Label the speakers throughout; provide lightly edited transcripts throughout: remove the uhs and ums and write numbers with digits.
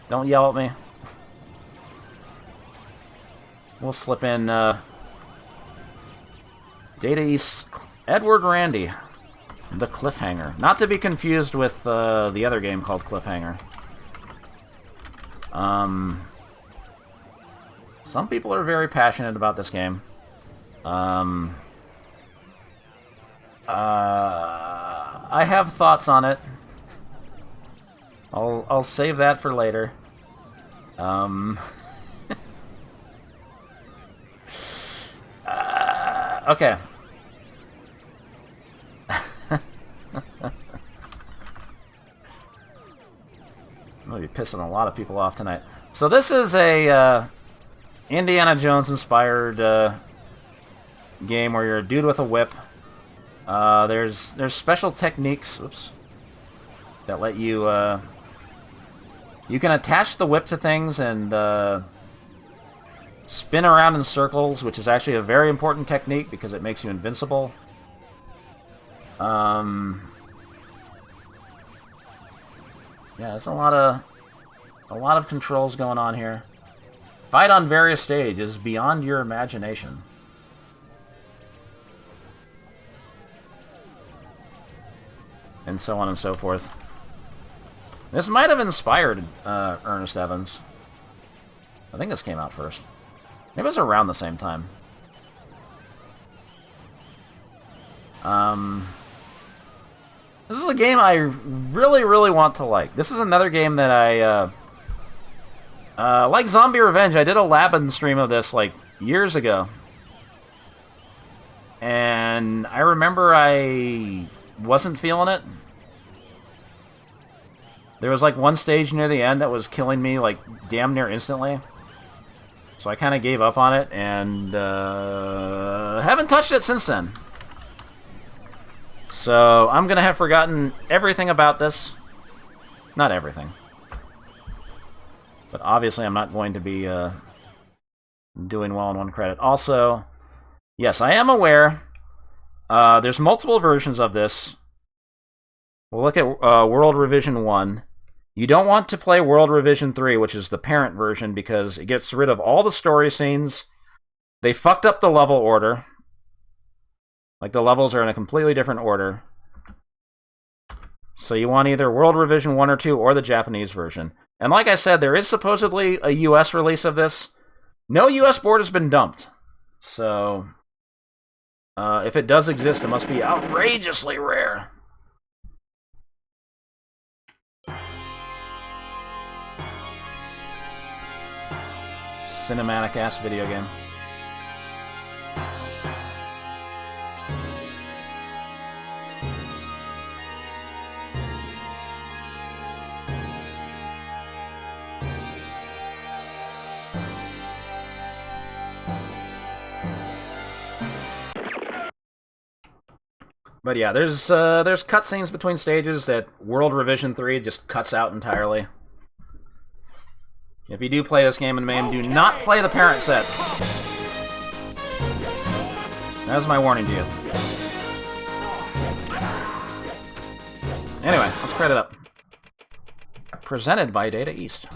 Speaker 1: Don't yell at me. We'll slip in Data East Edward Randy, the Cliffhanger. Not to be confused with the other game called Cliffhanger. Some people are very passionate about this game. I have thoughts on it. I'll save that for later. Okay. I'm gonna be pissing a lot of people off tonight. So this is a Indiana Jones inspired game where you're a dude with a whip. There's special techniques, oops, that let you you can attach the whip to things and spin around in circles, which is actually a very important technique because it makes you invincible. Yeah, there's a lot of controls going on here. Fight on various stages beyond your imagination. And so on and so forth. This might have inspired Ernest Evans. I think this came out first. Maybe it was around the same time. This is a game I really, really want to like. This is another game that I... like Zombie Revenge, I did a lab stream of this, like, years ago. And I remember I wasn't feeling it. There was, like, one stage near the end that was killing me, like, damn near instantly. So I kind of gave up on it, and haven't touched it since then. So I'm going to have forgotten everything about this. Not everything. But obviously I'm not going to be doing well on one credit. Also, yes, I am aware there's multiple versions of this. We'll look at World Revision 1. You don't want to play World Revision 3, which is the parent version, because it gets rid of all the story scenes. They fucked up the level order. Like, the levels are in a completely different order. So you want either World Revision 1 or 2 or the Japanese version. And like I said, there is supposedly a US release of this. No US board has been dumped. So, if it does exist, it must be outrageously rare. Cinematic-ass video game. But yeah, there's cutscenes between stages that World Revision 3 just cuts out entirely. If you do play this game in MAME, do not play the parent set. That's my warning to you. Anyway, let's credit up. Presented by Data East.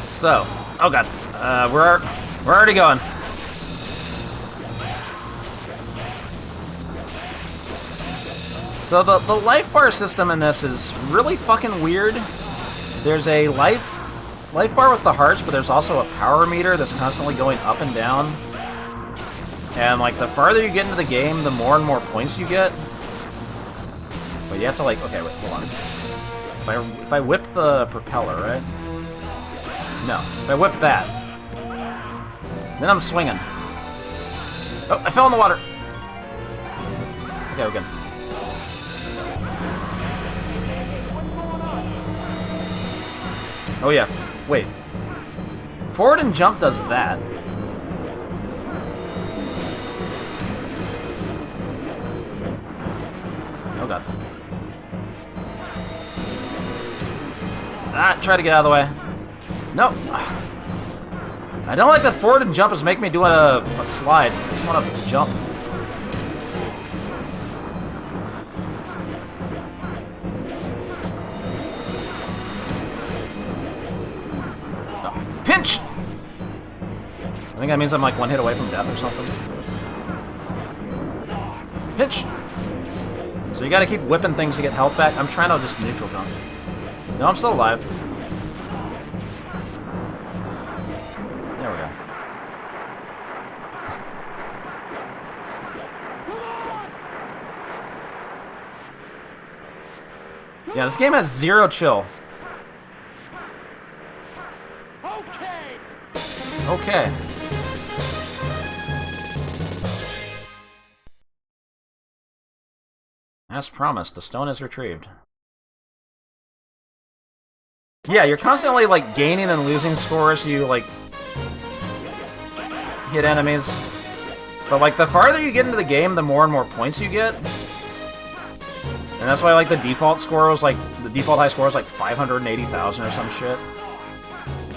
Speaker 1: So, oh god, we're already going. So the life bar system in this is really fucking weird. There's a life bar with the hearts, but there's also a power meter that's constantly going up and down. And like the farther you get into the game, the more and more points you get. But you have to like, okay, wait, hold on. If I whip the propeller, right? No, if I whip that, then I'm swinging. Oh, I fell in the water. Okay, we're good. Oh yeah, wait. Forward and jump does that. Oh god. Ah, try to get out of the way. No. I don't like that forward and jump is making me do a slide. I just want to jump. think that means I'm like one hit away from death or something. Pinch! So you gotta keep whipping things to get health back. I'm trying to just neutral jump. No, I'm still alive. There we go. Yeah, this game has zero chill. Okay. As promised, the stone is retrieved. Yeah, you're constantly, like, gaining and losing scores. You, like, hit enemies. But, like, the farther you get into the game, the more and more points you get. And that's why, like, the default score was, like, the default high score was, like, 580,000 or some shit.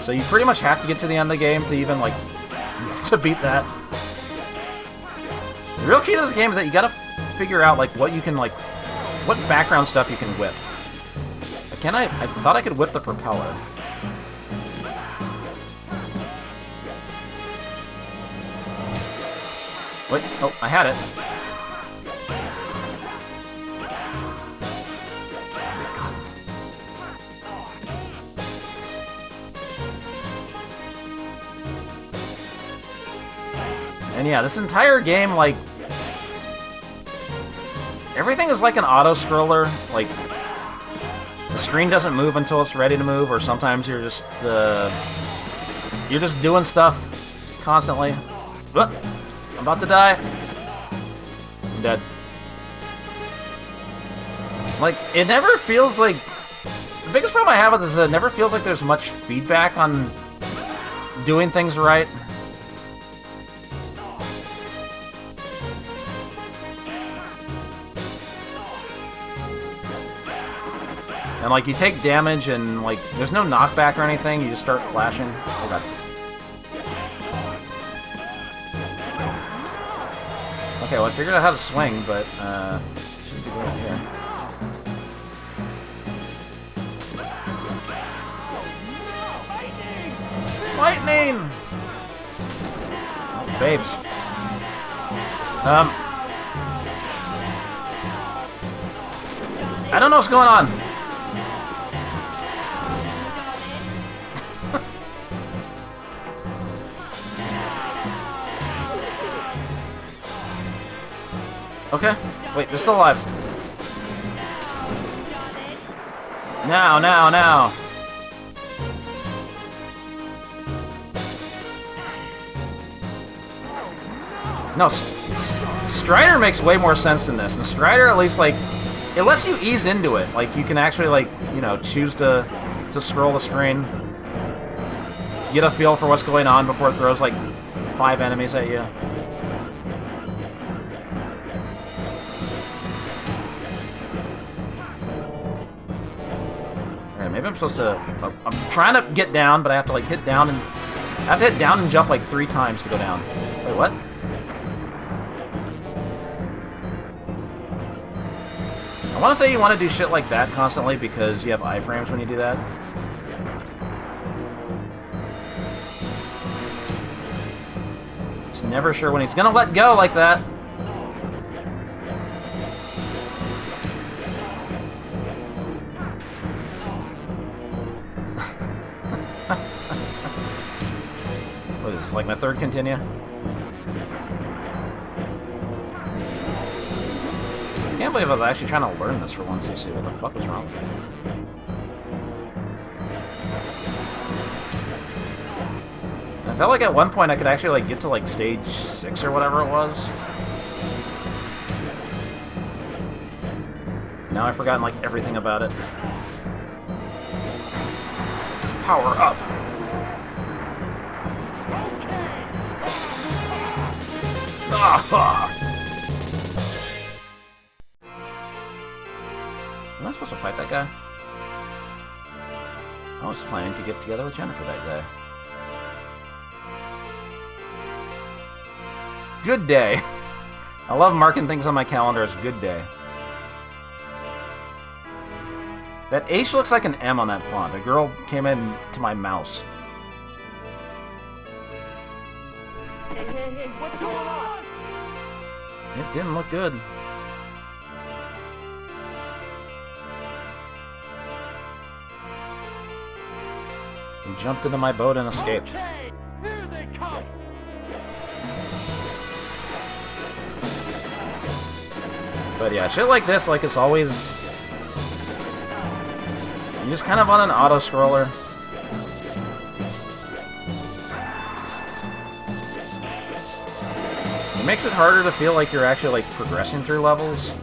Speaker 1: So you pretty much have to get to the end of the game to even, like, to beat that. The real key to this game is that you gotta figure out, like, what you can, like, what background stuff you can whip. I thought I could whip the propeller. Wait, oh, I had it. And yeah, this entire game, like, everything is like an auto-scroller. Like, the screen doesn't move until it's ready to move, or sometimes you're just doing stuff constantly. I'm about to die. I'm dead. Like, it never feels like... The biggest problem I have with this is it never feels like there's much feedback on doing things right. And, like, you take damage and, like, there's no knockback or anything, you just start flashing. Oh, God. Okay, well, I figured out how to swing, but, shouldn't be doing it here. Lightning! Oh, babes. I don't know what's going on. Okay. Wait, they're still alive. Now, now, now. No, Strider makes way more sense than this. And Strider, at least, like, it lets you ease into it. Like, you can actually, like, you know, choose to scroll the screen. Get a feel for what's going on before it throws, like, 5 enemies at you. Maybe I'm supposed to... I'm trying to get down, but I have to, like, hit down and... I have to hit down and jump, like, 3 times to go down. Wait, what? I want to say you want to do shit like that constantly because you have iframes when you do that. Just never sure when he's gonna let go like that. What is this, like my third continue? I can't believe I was actually trying to learn this for once. See what the fuck was wrong with me. I felt like at one point I could actually like get to like stage 6 or whatever it was. Now I've forgotten like everything about it. Power up. Ah! Am I supposed to fight that guy? I was planning to get together with Jennifer that day. Good day. I love marking things on my calendar as good day. That H looks like an M on that font. A girl came in to my mouse.
Speaker 2: What's going on?
Speaker 1: It didn't look good. He jumped into my boat and escaped.
Speaker 2: Okay, here they come.
Speaker 1: But yeah, shit like this, like, it's always... You're just kind of on an auto-scroller. It makes it harder to feel like you're actually, like, progressing through levels.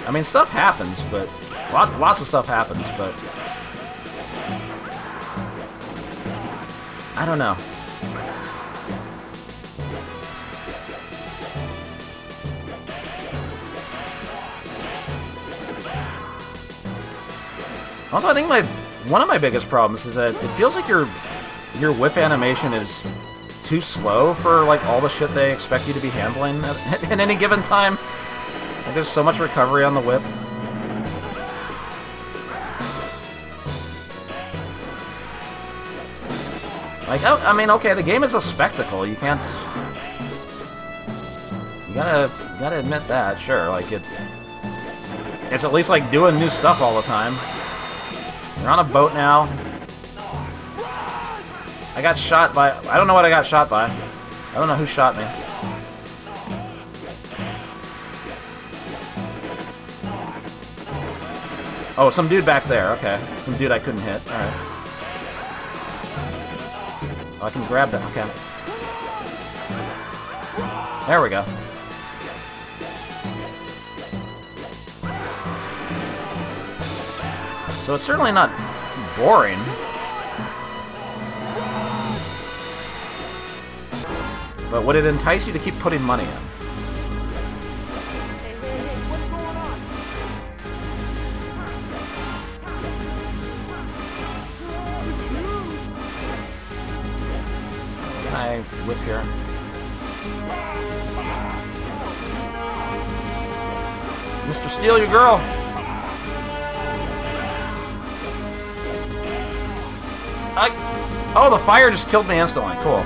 Speaker 1: I mean, stuff happens, but... Lots of stuff happens, but... I don't know. Also, I think one of my biggest problems is that it feels like your whip animation is too slow for like all the shit they expect you to be handling at any given time. Like, there's so much recovery on the whip. Like, oh, I mean, okay, the game is a spectacle. You can't... You gotta admit that, sure. Like, it's at least like doing new stuff all the time. You're on a boat now. I got shot by... I don't know what I got shot by. I don't know who shot me. Oh, some dude back there. Okay. Some dude I couldn't hit. Alright. Oh, I can grab that. Okay. There we go. So it's certainly not boring. But would it entice you to keep putting money in?
Speaker 2: What's going on?
Speaker 1: Can I whip here? Mr. Steal Your Girl! Oh, the fire just killed me instantly. Cool.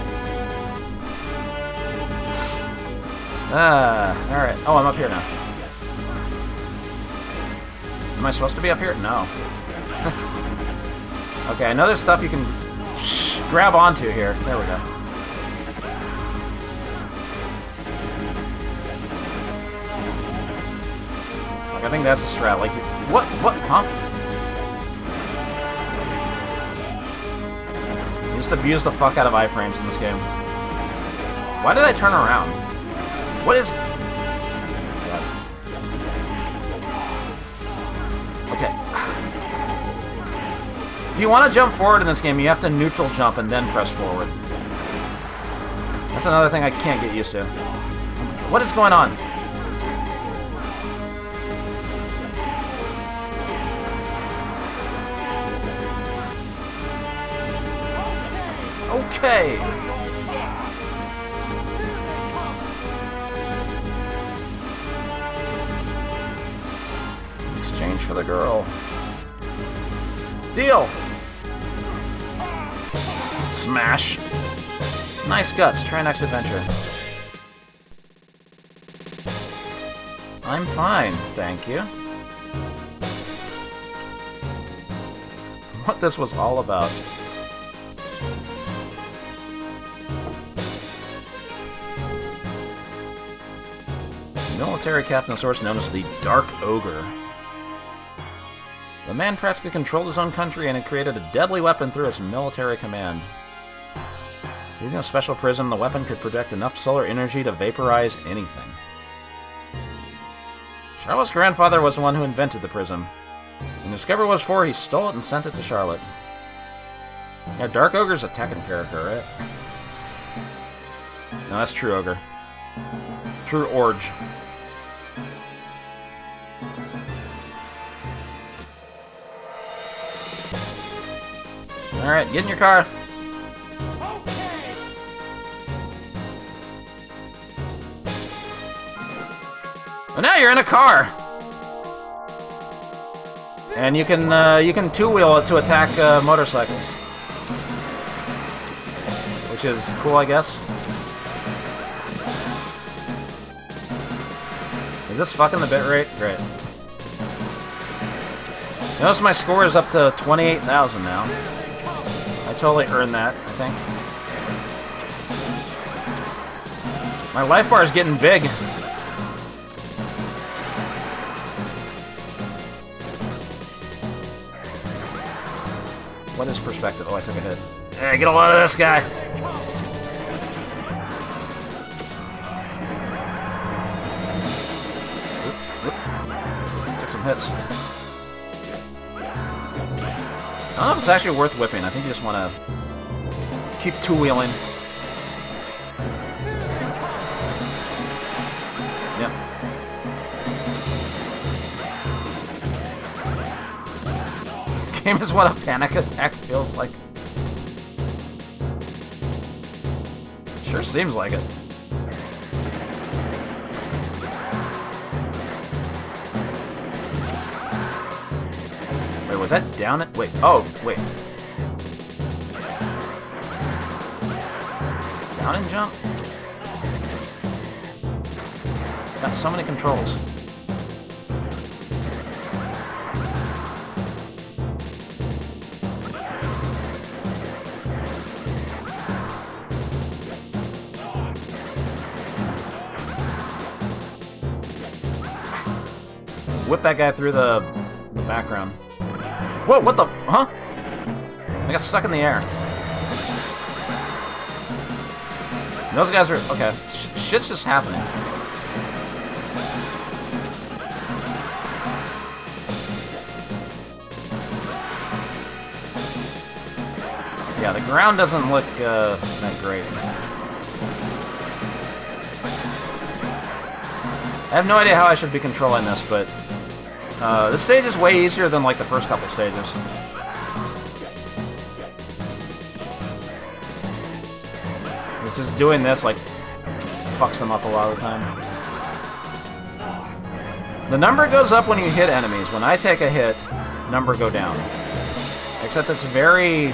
Speaker 1: Alright. Oh, I'm up here now. Am I supposed to be up here? No. Okay, I know there's stuff you can grab onto here. There we go. Like, I think that's a strat. Like, what? Huh? Just abuse the fuck out of iframes in this game. Why did I turn around? What is... God. Okay. If you want to jump forward in this game, you have to neutral jump and then press forward. That's another thing I can't get used to. What is going on? Okay. Exchange for the girl. Deal. Smash. Nice guts. Try next adventure. I'm fine, thank you. What this was all about. Military captain of sorts known as the Dark Ogre. The man practically controlled his own country and had created a deadly weapon through his military command. Using a special prism, the weapon could project enough solar energy to vaporize anything. Charlotte's grandfather was the one who invented the prism. When he discovered what it was for, he stole it and sent it to Charlotte. Now, Dark Ogre's a Tekken character, right? No, that's True Ogre. True Orge. Alright, get in your car. Well, now you're in a car! And you can two-wheel it to attack motorcycles. Which is cool, I guess. Is this fucking the bit rate? Great. Notice my score is up to 28,000 now. I totally earned that, I think. My life bar is getting big. What is perspective? Oh, I took a hit. Hey, get a load of this guy. Took some hits. I don't know if it's actually worth whipping. I think you just want to keep two-wheeling. Yep. This game is what a panic attack feels like. Sure seems like it. Wait, was that down it? Wait, oh, wait. Down and jump? Got so many controls. Whip that guy through the background. Whoa, what the? Huh? I got stuck in the air. Those guys are... Okay. Shit's just happening. Yeah, the ground doesn't look that great. I have no idea how I should be controlling this, but this stage is way easier than like the first couple stages. It's just doing this like fucks them up a lot of the time. The number goes up when you hit enemies. When I take a hit, number go down. Except it's very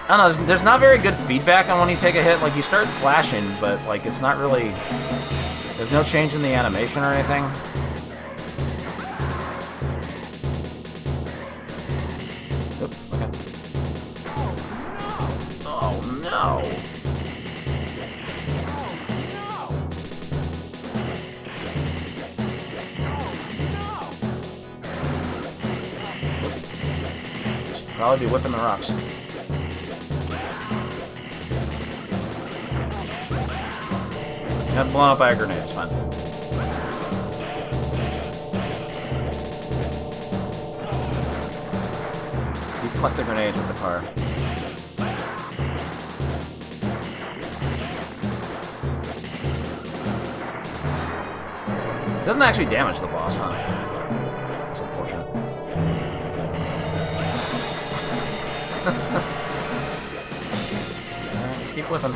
Speaker 1: I don't know, there's not very good feedback on when you take a hit. Like, you start flashing, but, like, it's not really... There's no change in the animation or anything. Oop, okay. Oh, no! Should probably be whipping the rocks. Got blown up by a grenade, it's fine. Deflect the grenades with the car. It doesn't actually damage the boss, huh? That's unfortunate. Alright, let's keep whipping.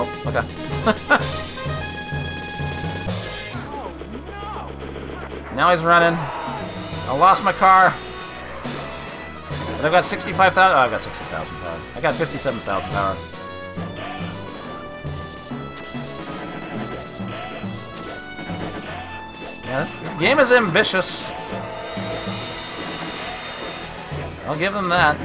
Speaker 1: Oh, okay. Now he's running. I lost my car. But I've got 65,000. Oh, I've got 60,000 power. I got 57,000 power. Yeah, this game is ambitious. I'll give them that.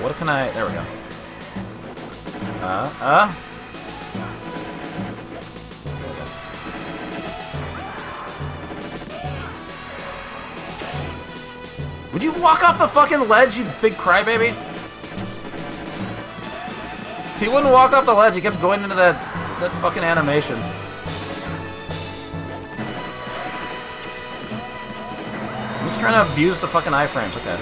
Speaker 1: What can I... There we go. Would you walk off the fucking ledge, you big crybaby? He wouldn't walk off the ledge, he kept going into that fucking animation. I'm just trying to abuse the fucking iframes, okay.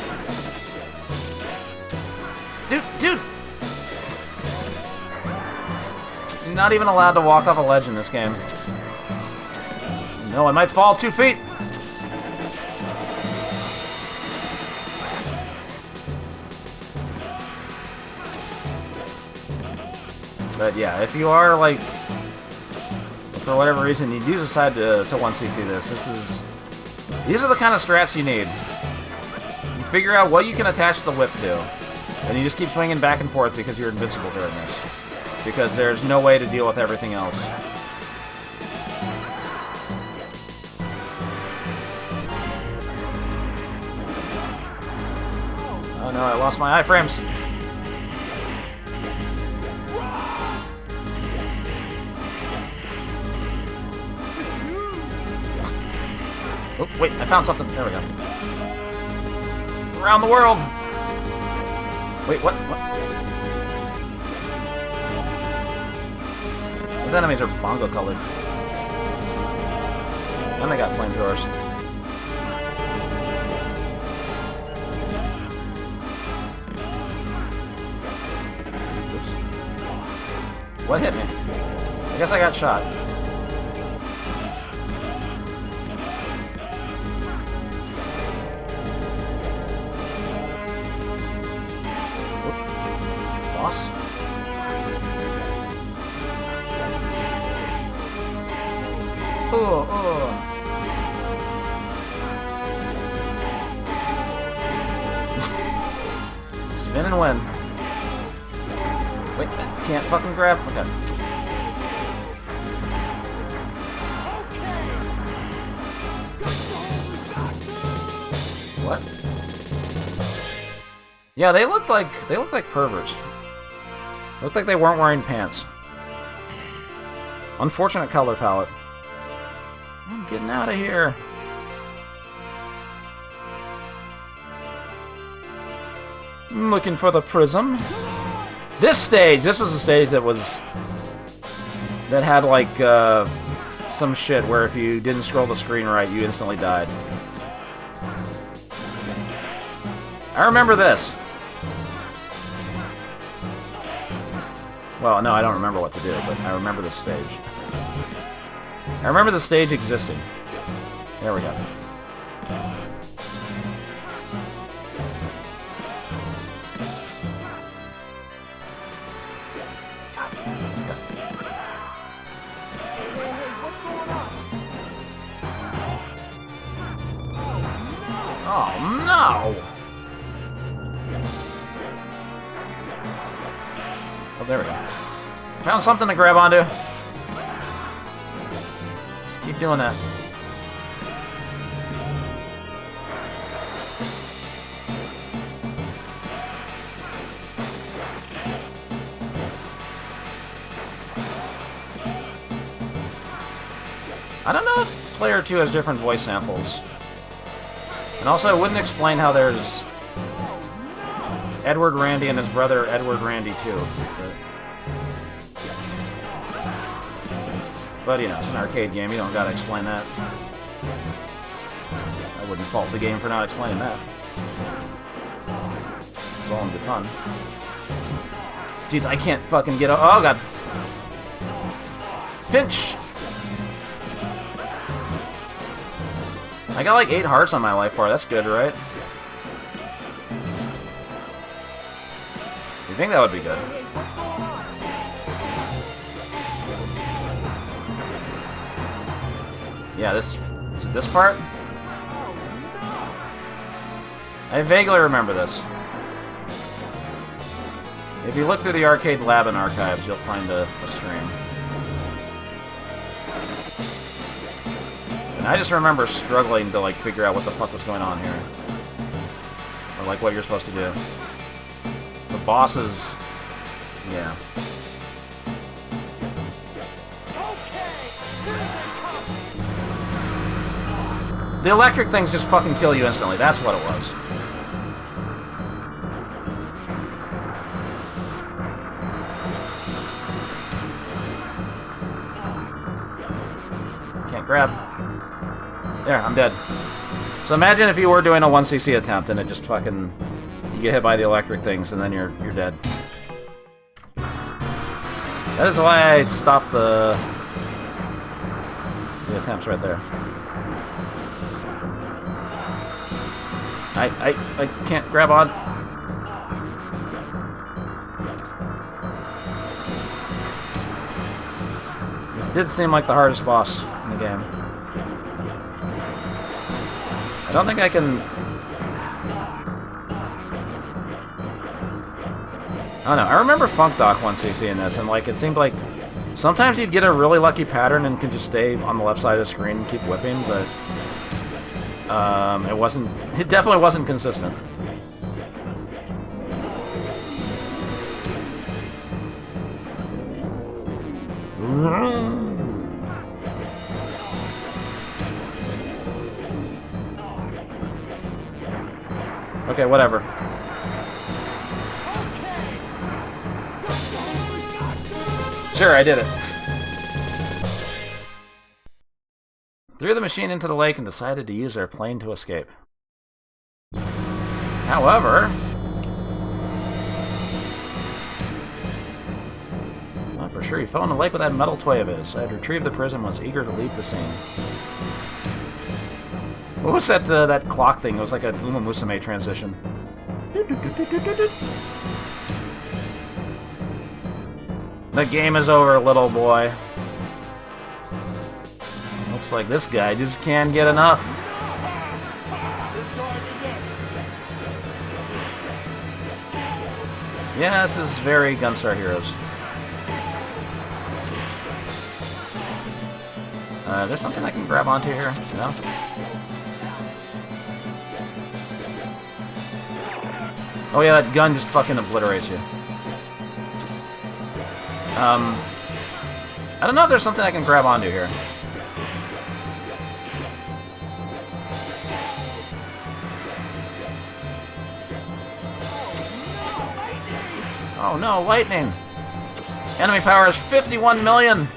Speaker 1: Dude! You're not even allowed to walk off a ledge in this game. No, I might fall 2 feet! But yeah, if you are, like... for whatever reason, you do decide to 1cc this. These are the kind of strats you need. You figure out what you can attach the whip to, and you just keep swinging back and forth because you're invincible during this. Because there's no way to deal with everything else. Oh no, I lost my iframes. Oh, wait, I found something. There we go. Around the world! Wait, what? Those enemies are bongo colored. And they got flamethrowers. Oops. What hit me? I guess I got shot. Boss? Oh. Spin and win. Wait, can't fucking grab. Okay. What? Yeah, they looked like perverts. Looked like they weren't wearing pants. Unfortunate color palette. I'm getting out of here. I'm looking for the prism. This was a stage that had like some shit where if you didn't scroll the screen right, you instantly died. I remember this. Well, no, I don't remember what to do, but I remember the stage. I remember the stage existing. There we go. Oh, no! Oh, there we go. Found something to grab onto. Just keep doing that. I don't know if Player 2 has different voice samples. And also, it wouldn't explain how there's Edward Randy and his brother Edward Randy too. But you know, it's an arcade game, you don't gotta explain that. I wouldn't fault the game for not explaining that. It's all in good fun. Jeez, I can't fucking get up. Oh god. Pinch! I got like 8 hearts on my life bar, that's good, right? You think that would be good? Yeah, this part? I vaguely remember this. If you look through the arcade lab and archives, you'll find a stream. And I just remember struggling to like figure out what the fuck was going on here. Or like what you're supposed to do. The bosses... yeah. The electric things just fucking kill you instantly, that's what it was. Can't grab. There, I'm dead. So imagine if you were doing a 1cc attempt and it just fucking... you get hit by the electric things and then you're dead. That is why I stopped the attempts right there. I can't grab on. did seem like the hardest boss in the game. I don't think I can... I don't know. I remember Funk Doc once seeing this, and like it seemed like sometimes you'd get a really lucky pattern and could just stay on the left side of the screen and keep whipping, but it wasn't. It definitely wasn't consistent. Okay, whatever. Sure, I did it. Threw the machine into the lake and decided to use their plane to escape. However... Not for sure, he fell in the lake with that metal toy of his. I had retrieved the prison and was eager to leave the scene. What was that that clock thing? It was like an Uma Musume transition. The game is over, little boy. Looks like this guy just can't get enough. Yeah, this is very Gunstar Heroes. There's something I can grab onto here? No? Oh yeah, that gun just fucking obliterates you. I don't know if there's something I can grab onto here. Oh no, lightning! Enemy power is 51 million!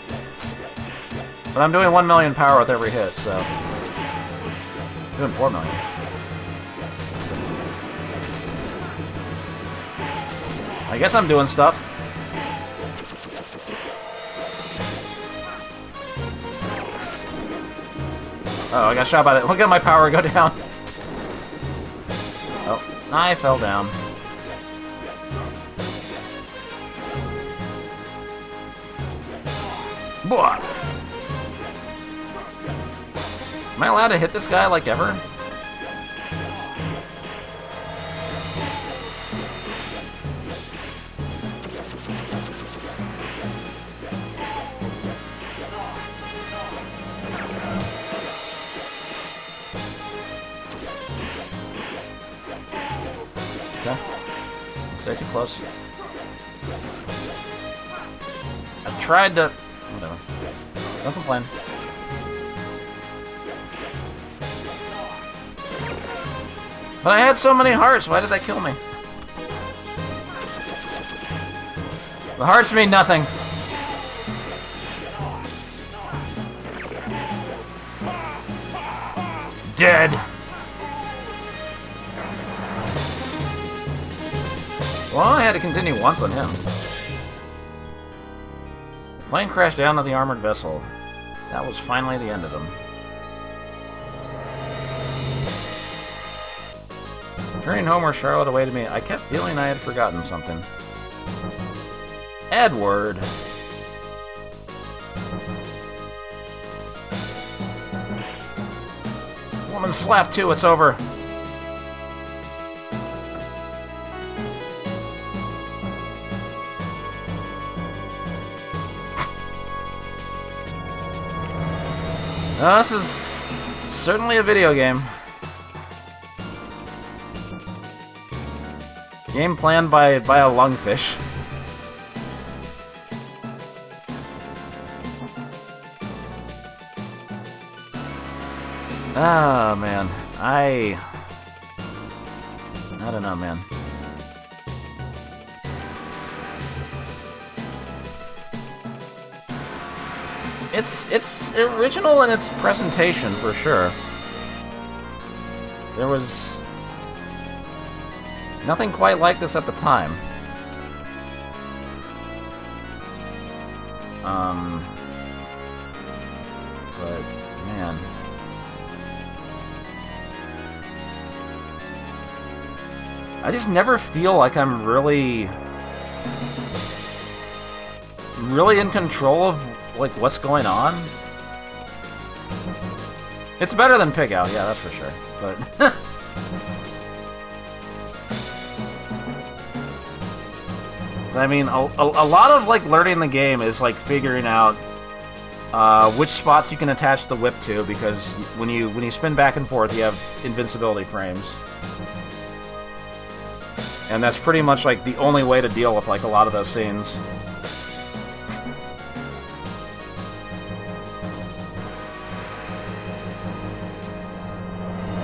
Speaker 1: But I'm doing 1 million power with every hit, so... doing 4 million. I guess I'm doing stuff. Oh, I got shot by that. Look at my power go down. Oh, I fell down. Boah. Am I allowed to hit this guy like ever? Okay. Stay too close. I've tried to... whatever. Don't complain. But I had so many hearts, why did that kill me? The hearts mean nothing. Dead. Well, I had to continue once on him. The plane crashed down on the armored vessel. That was finally the end of him. Returning home where Charlotte awaited me, I kept feeling I had forgotten something. Edward. Woman slapped too, it's over. This is certainly a video game. Game planned by a lungfish. Ah, man. I don't know, man. It's original in its presentation, for sure. There was nothing quite like this at the time. But, man. I just never feel like I'm really in control of like what's going on. It's better than Pig Out, yeah, that's for sure. But I mean, a lot of like learning the game is like figuring out which spots you can attach the whip to, because when you spin back and forth, you have invincibility frames, and that's pretty much like the only way to deal with like a lot of those scenes.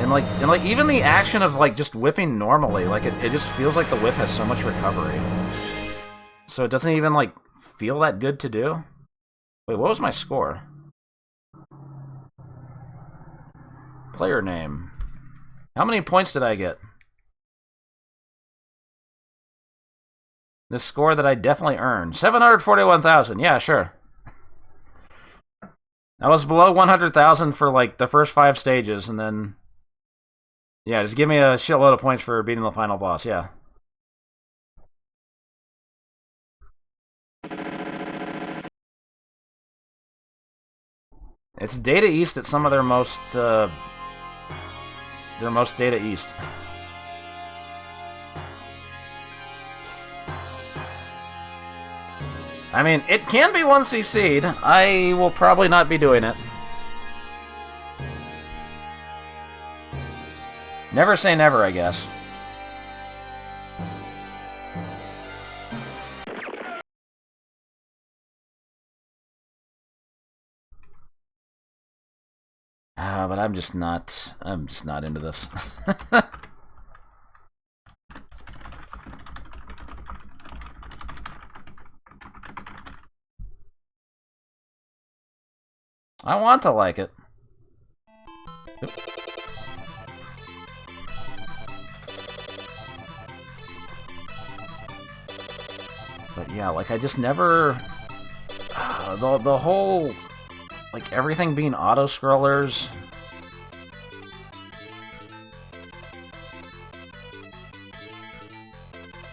Speaker 1: And like even the action of like just whipping normally, like it just feels like the whip has so much recovery. So it doesn't even like feel that good to do. Wait, what was my score? Player name. How many points did I get? This score that I definitely earned. 741,000. Yeah, sure. I was below 100,000 for like the first 5 stages, and then yeah, just give me a shitload of points for beating the final boss, yeah. It's Data East at some of their most Data East. I mean, it can be 1cc'd. I will probably not be doing it. Never say never, I guess. But I'm just not into this. I want to like it. Oop. But yeah, like I just never... the whole... like everything being auto-scrollers...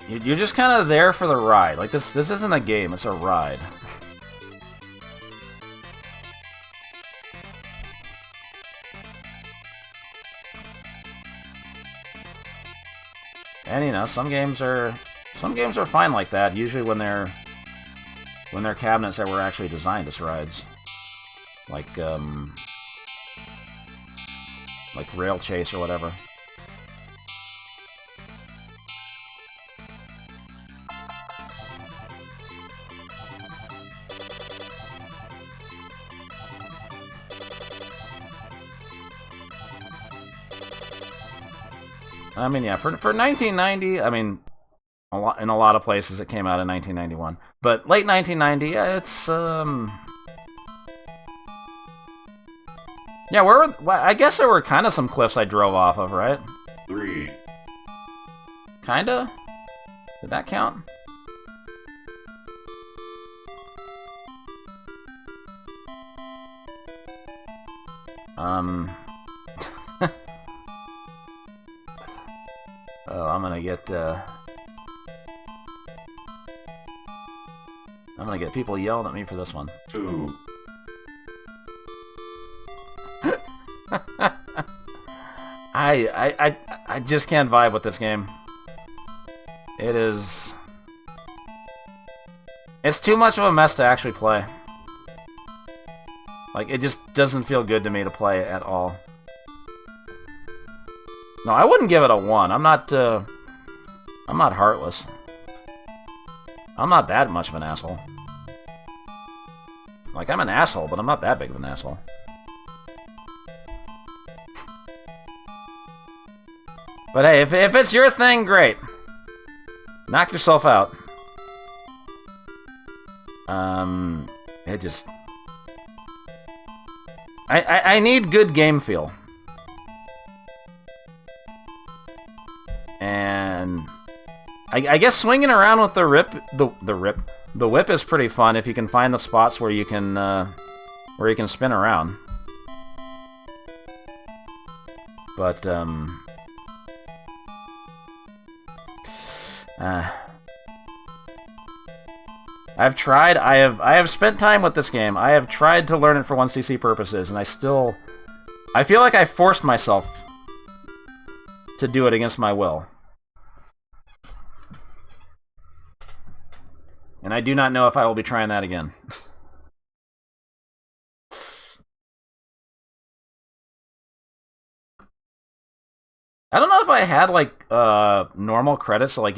Speaker 1: You're just kind of there for the ride. Like this isn't a game, it's a ride. And you know, some games are fine like that. Usually when they're cabinets that were actually designed as rides, like Rail Chase or whatever. I mean, yeah, for 1990, I mean, in a lot of places it came out in 1991, but late 1990, yeah, it's yeah, I guess there were kind of some cliffs I drove off of, right?
Speaker 3: 3.
Speaker 1: Kinda? Did that count? Oh, I'm gonna get people yelling at me for this one.
Speaker 3: 2.
Speaker 1: I just can't vibe with this game. It's too much of a mess to actually play. Like, it just doesn't feel good to me to play at all. No, I wouldn't give it a 1. I'm not heartless. I'm not that much of an asshole. Like, I'm an asshole, but I'm not that big of an asshole. But hey, if it's your thing, great. Knock yourself out. It just... I need good game feel. And... I guess swinging around with the whip is pretty fun if you can find the spots where you can spin around. But I've tried. I have spent time with this game. I have tried to learn it for 1cc purposes, and I feel like I forced myself to do it against my will. And I do not know if I will be trying that again. I don't know if I had, like, normal credits to, like,